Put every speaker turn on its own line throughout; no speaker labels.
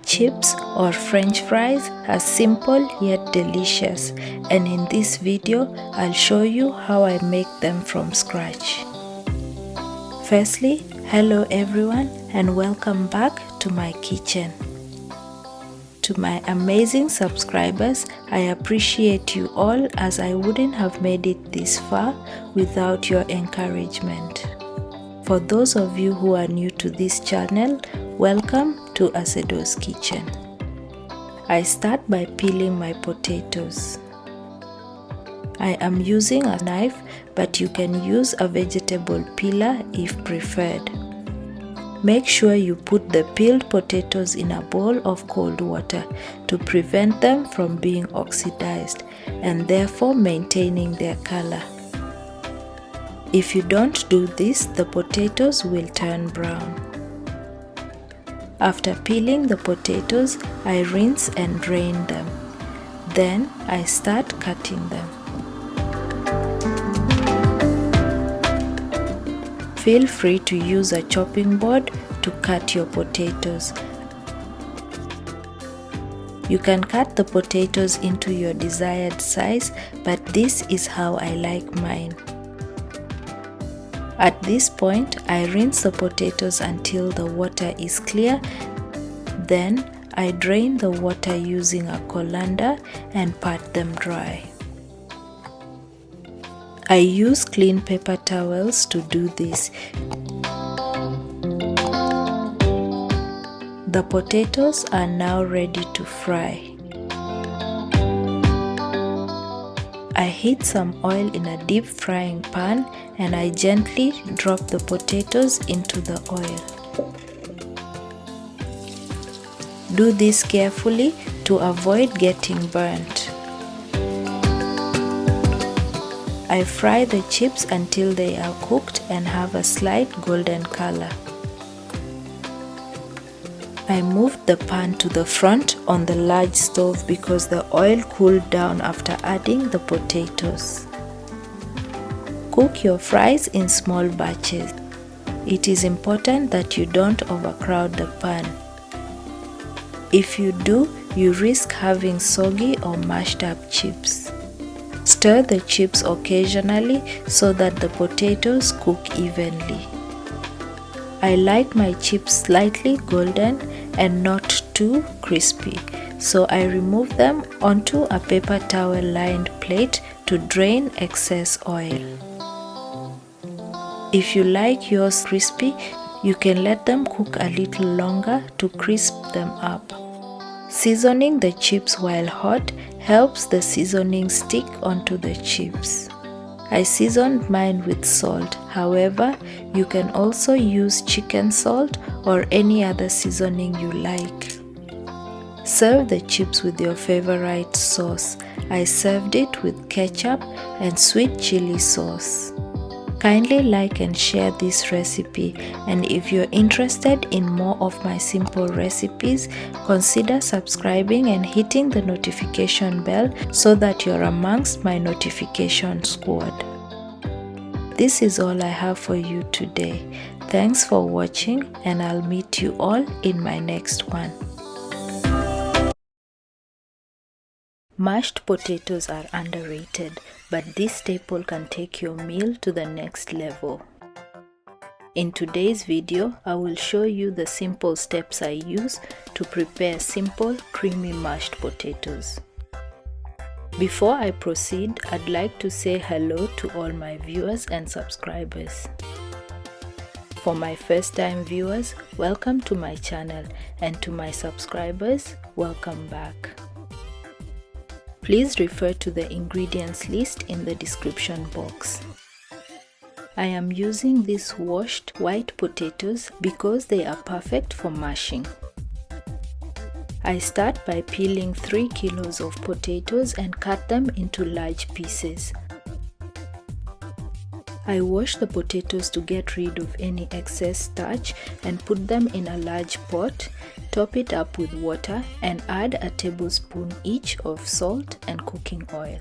Chips or French fries are simple yet delicious, and in this video I'll show you how I make them from scratch. Firstly, hello everyone and welcome back to my kitchen. To my amazing subscribers, I appreciate you all, as I wouldn't have made it this far without your encouragement. For those of you who are new to this channel, welcome to Asedo's Kitchen. I start by peeling my potatoes. I am using a knife, but you can use a vegetable peeler if preferred. Make sure you put the peeled potatoes in a bowl of cold water to prevent them from being oxidized and therefore maintaining their color. If you don't do this, the potatoes will turn brown. After peeling the potatoes, I rinse and drain them. Then I start cutting them. Feel free to use a chopping board to cut your potatoes. You can cut the potatoes into your desired size, but this is how I like mine. At this point, I rinse the potatoes until the water is clear. Then I drain the water using a colander and pat them dry. I use clean paper towels to do this. The potatoes are now ready to fry. I heat some oil in a deep frying pan and I gently drop the potatoes into the oil. Do this carefully to avoid getting burnt. I fry the chips until they are cooked and have a slight golden color. I moved the pan to the front on the large stove because the oil cooled down after adding the potatoes. Cook your fries in small batches. It is important that you don't overcrowd the pan. If you do, you risk having soggy or mashed up chips. Stir the chips occasionally so that the potatoes cook evenly. I like my chips slightly golden and not too crispy, so I remove them onto a paper towel lined plate to drain excess oil. If you like yours crispy, you can let them cook a little longer to crisp them up. Seasoning the chips while hot helps the seasoning stick onto the chips. I seasoned mine with salt. However, you can also use chicken salt or any other seasoning you like. Serve the chips with your favorite sauce. I served it with ketchup and sweet chili sauce. Kindly like and share this recipe, and if you're interested in more of my simple recipes, consider subscribing and hitting the notification bell so that you're amongst my notification squad. This is all I have for you today. Thanks for watching, and I'll meet you all in my next one. Mashed potatoes are underrated, but this staple can take your meal to the next level. In today's video, I will show you the simple steps I use to prepare simple, creamy mashed potatoes. Before I proceed, I'd like to say hello to all my viewers and subscribers. For my first-time viewers, welcome to my channel, and to my subscribers, welcome back. Please refer to the ingredients list in the description box. I am using these washed white potatoes because they are perfect for mashing. I start by peeling 3 kilos of potatoes and cut them into large pieces. I wash the potatoes to get rid of any excess starch and put them in a large pot, top it up with water and add a tablespoon each of salt and cooking oil.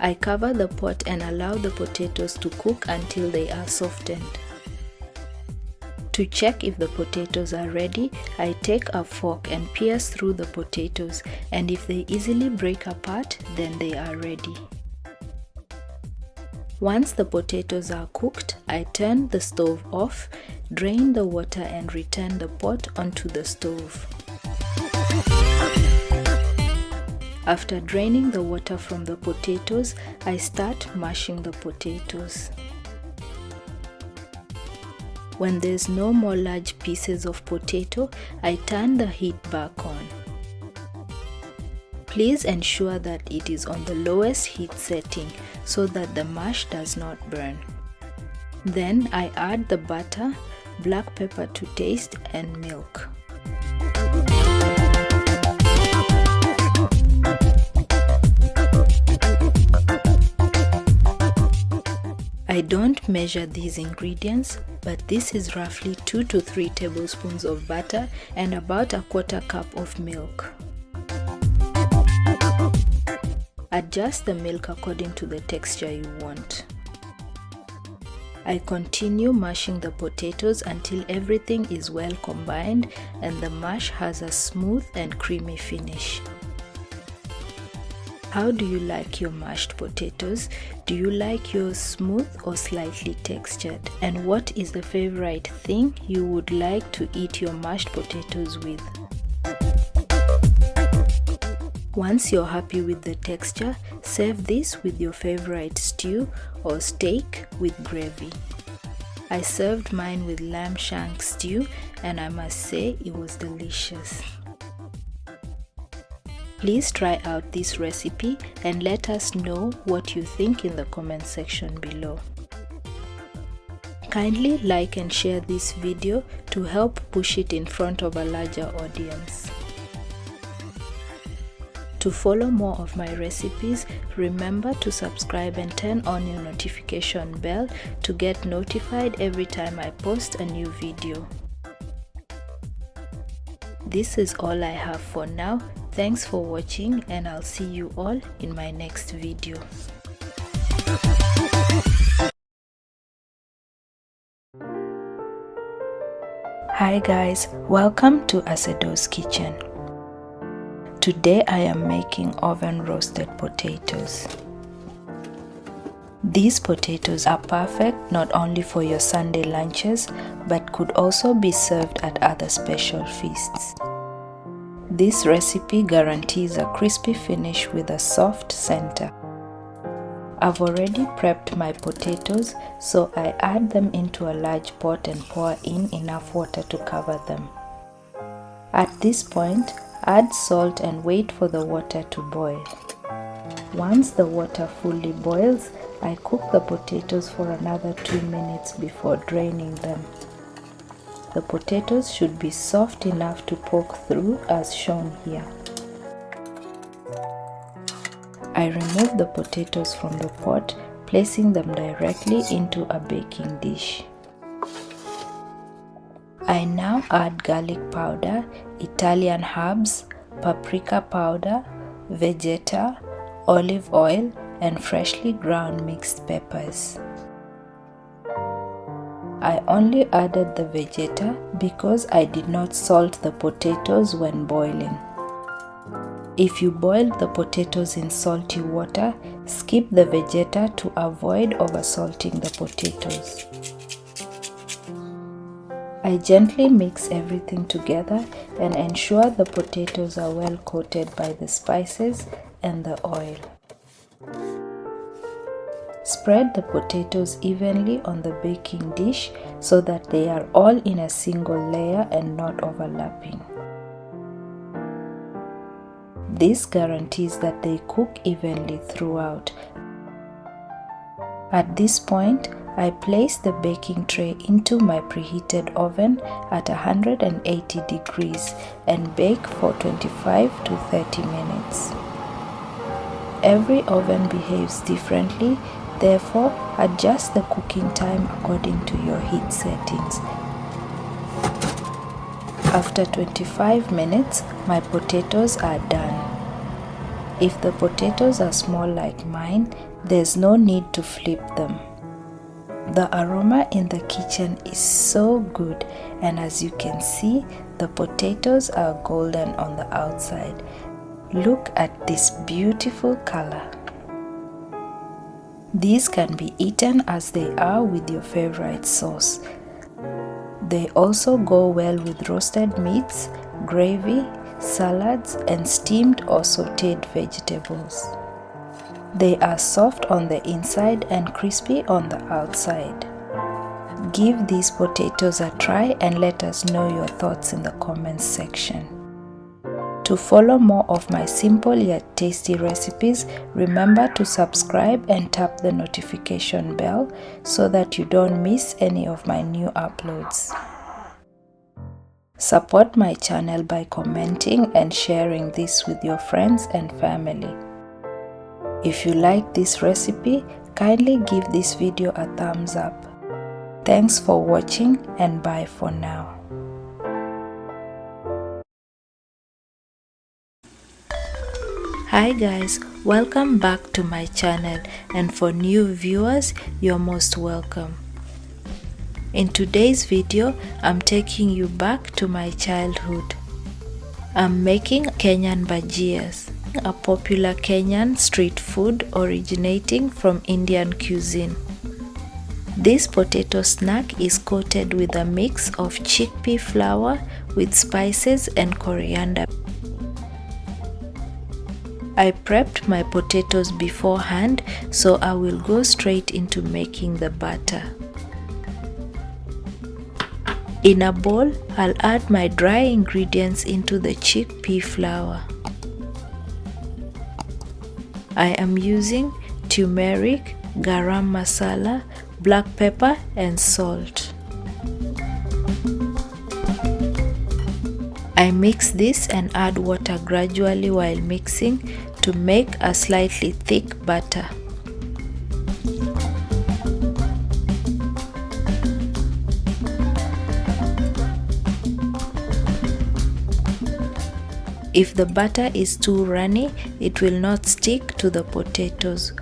I cover the pot and allow the potatoes to cook until they are softened. To check if the potatoes are ready, I take a fork and pierce through the potatoes, and if they easily break apart, then they are ready. Once the potatoes are cooked, I turn the stove off, drain the water and return the pot onto the stove. After draining the water from the potatoes, I start mashing the potatoes. When there's no more large pieces of potato, I turn the heat back on. Please ensure that it is on the lowest heat setting so that the mash does not burn. Then I add the butter, black pepper to taste and milk. I don't measure these ingredients, but this is roughly 2 to 3 tablespoons of butter and about a quarter cup of milk. Adjust the milk according to the texture you want. I continue mashing the potatoes until everything is well combined and the mash has a smooth and creamy finish. How do you like your mashed potatoes? Do you like yours smooth or slightly textured? And what is the favorite thing you would like to eat your mashed potatoes with? Once you're happy with the texture, serve this with your favorite stew or steak with gravy. I served mine with lamb shank stew and I must say it was delicious. Please try out this recipe and let us know what you think in the comment section below. Kindly like and share this video to help push it in front of a larger audience. To follow more of my recipes, remember to subscribe and turn on your notification bell to get notified every time I post a new video. This is all I have for now. Thanks for watching and I'll see you all in my next video. Hi guys, welcome to Asedo's Kitchen. Today I am making oven roasted potatoes. These potatoes are perfect not only for your Sunday lunches but could also be served at other special feasts. This recipe guarantees a crispy finish with a soft center. I've already prepped my potatoes, so I add them into a large pot and pour in enough water to cover them. At this point, add salt and wait for the water to boil. Once the water fully boils, I cook the potatoes for another 2 minutes before draining them. The potatoes should be soft enough to poke through as shown here. I remove the potatoes from the pot, placing them directly into a baking dish. I now add garlic powder, Italian herbs, paprika powder, vegeta, olive oil, and freshly ground mixed peppers. I only added the vegeta because I did not salt the potatoes when boiling. If you boiled the potatoes in salty water, skip the vegeta to avoid oversalting the potatoes. I gently mix everything together and ensure the potatoes are well coated by the spices and the oil. Spread the potatoes evenly on the baking dish so that they are all in a single layer and not overlapping. This guarantees that they cook evenly throughout. At this point, I place the baking tray into my preheated oven at 180 degrees and bake for 25 to 30 minutes. Every oven behaves differently, therefore adjust the cooking time according to your heat settings. After 25 minutes, my potatoes are done. If the potatoes are small like mine, there's no need to flip them. The aroma in the kitchen is so good, and as you can see, the potatoes are golden on the outside. Look at this beautiful color. These can be eaten as they are with your favorite sauce. They also go well with roasted meats, gravy, salads, and steamed or sautéed vegetables. They are soft on the inside and crispy on the outside. Give these potatoes a try and let us know your thoughts in the comments section. To follow more of my simple yet tasty recipes, remember to subscribe and tap the notification bell so that you don't miss any of my new uploads. Support my channel by commenting and sharing this with your friends and family. If you like this recipe, kindly give this video a thumbs up. Thanks for watching and bye for now. Hi guys, welcome back to my channel, and for new viewers, you're most welcome. In today's video, I'm taking you back to my childhood. I'm making Kenyan Bajas, a popular Kenyan street food originating from Indian cuisine. This potato snack is coated with a mix of chickpea flour with spices and coriander. I prepped my potatoes beforehand, so I will go straight into making the batter. In a bowl, I'll add my dry ingredients into the chickpea flour. I am using turmeric, garam masala, black pepper and salt. I mix this and add water gradually while mixing to make a slightly thick batter. If the batter is too runny, it will not stick to the potatoes.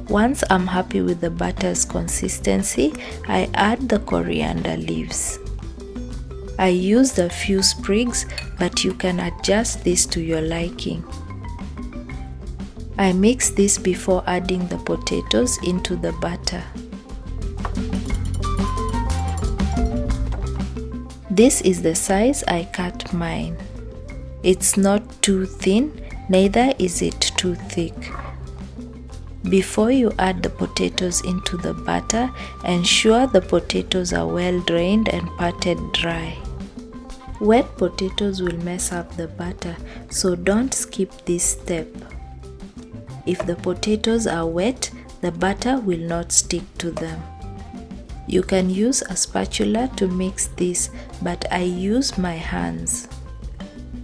Once I'm happy with the batter's consistency, I add the coriander leaves. I used a few sprigs, but you can adjust this to your liking. I mix this before adding the potatoes into the batter. This is the size I cut mine. It's not too thin, neither is it too thick. Before you add the potatoes into the batter, ensure the potatoes are well drained and patted dry. Wet potatoes will mess up the batter, so don't skip this step. If the potatoes are wet, the batter will not stick to them. You can use a spatula to mix this, but I use my hands.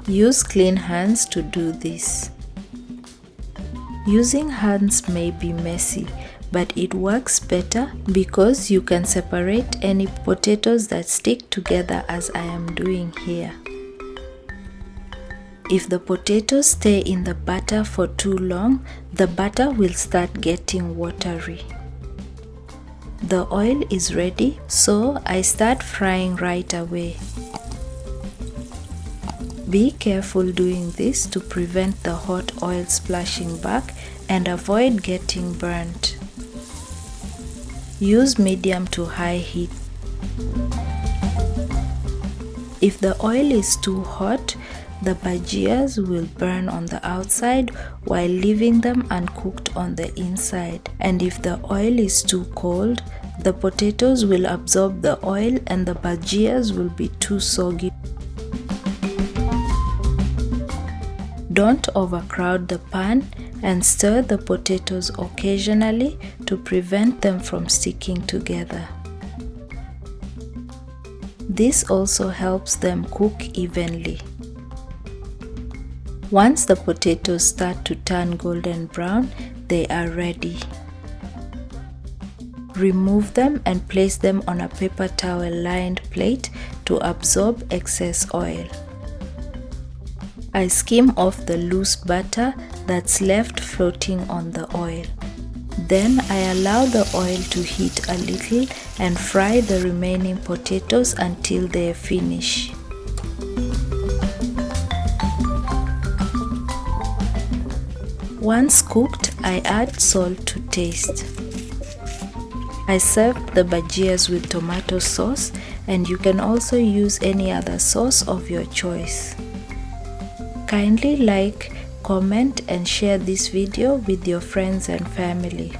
Use clean hands to do this. Using hands may be messy, but it works better because you can separate any potatoes that stick together as I am doing here. If the potatoes stay in the batter for too long, the batter will start getting watery. The oil is ready, so I start frying right away. Be careful doing this to prevent the hot oil splashing back and avoid getting burnt. Use medium to high heat. If the oil is too hot, the bhajias will burn on the outside while leaving them uncooked on the inside. And if the oil is too cold, the potatoes will absorb the oil and the bhajias will be too soggy. Don't overcrowd the pan and stir the potatoes occasionally to prevent them from sticking together. This also helps them cook evenly. Once the potatoes start to turn golden brown, they are ready. Remove them and place them on a paper towel lined plate to absorb excess oil. I skim off the loose butter that's left floating on the oil. Then I allow the oil to heat a little and fry the remaining potatoes until they finish. Once cooked, I add salt to taste. I served the bhajias with tomato sauce, and you can also use any other sauce of your choice. Kindly like, comment and share this video with your friends and family.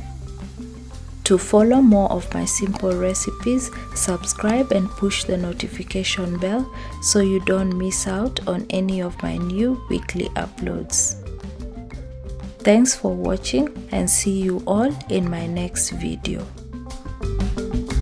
To follow more of my simple recipes, subscribe and push the notification bell so you don't miss out on any of my new weekly uploads. Thanks for watching and see you all in my next video.